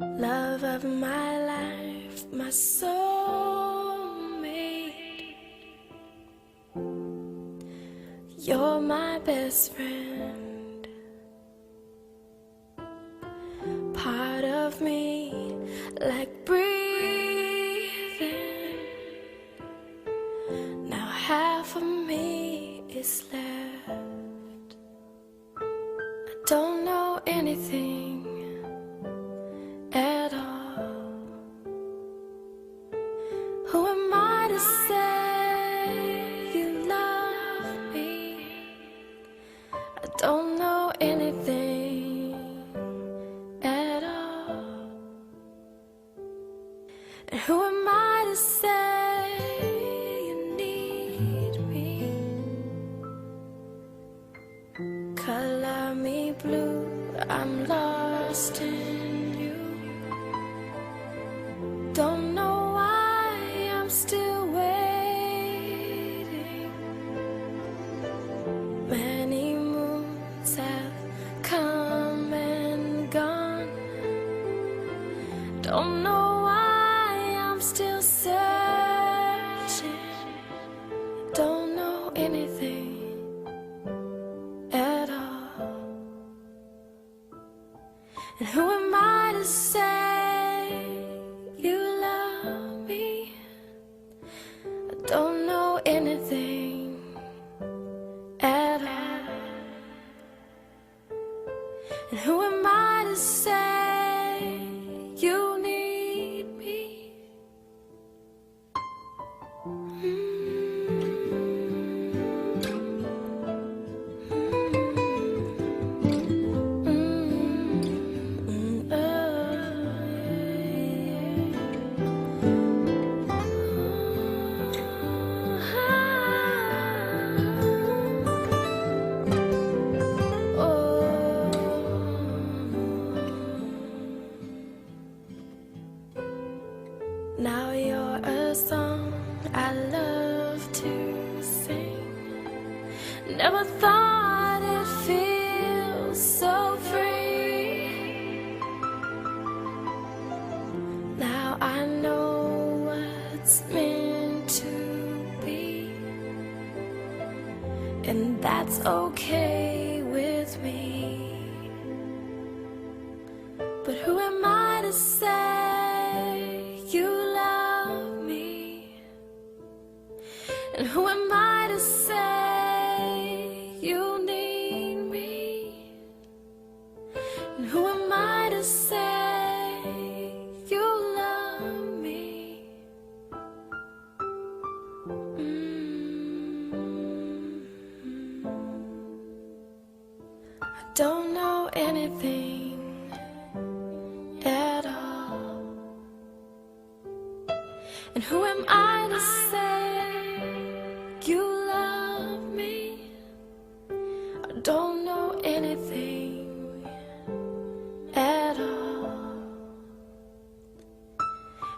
Love of my life, my soulmate. You're my best friend. Part of me, like breathing. Now half of me is left. I don't know anything at all. Who am I to say you love me? I don't know anything at all. And who am I to say you need me? Color me blue, I'm lost in you. Don't know why I'm still waiting. Many moons have come and gone. Don't know why I'm still searching. Don't know anything at all. And who am I to say you love me? I don't know anything at all. And who am I to say you need me? Now you're a song I love to sing. Never thought it feels so free. Now I know what's meant to be, and that's okay with me. But who am I to say you love me? And who am I to say you need me? And who am I to say you love me? I don't know anything at all. And who am I to say you love me? I don't know anything at all.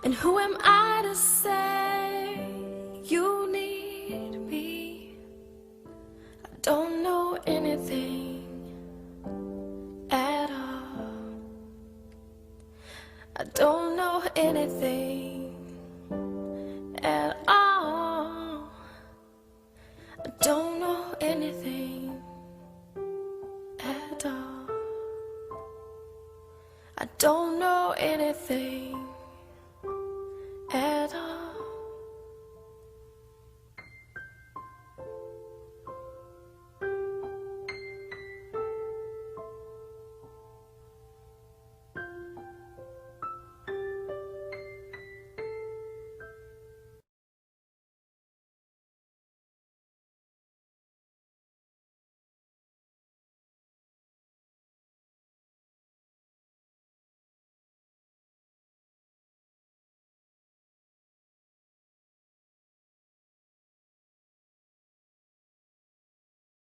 And who am I to say you need me? I don't know anything at all. I don't know anything at all. I don't know anything at all. I don't know anything at all.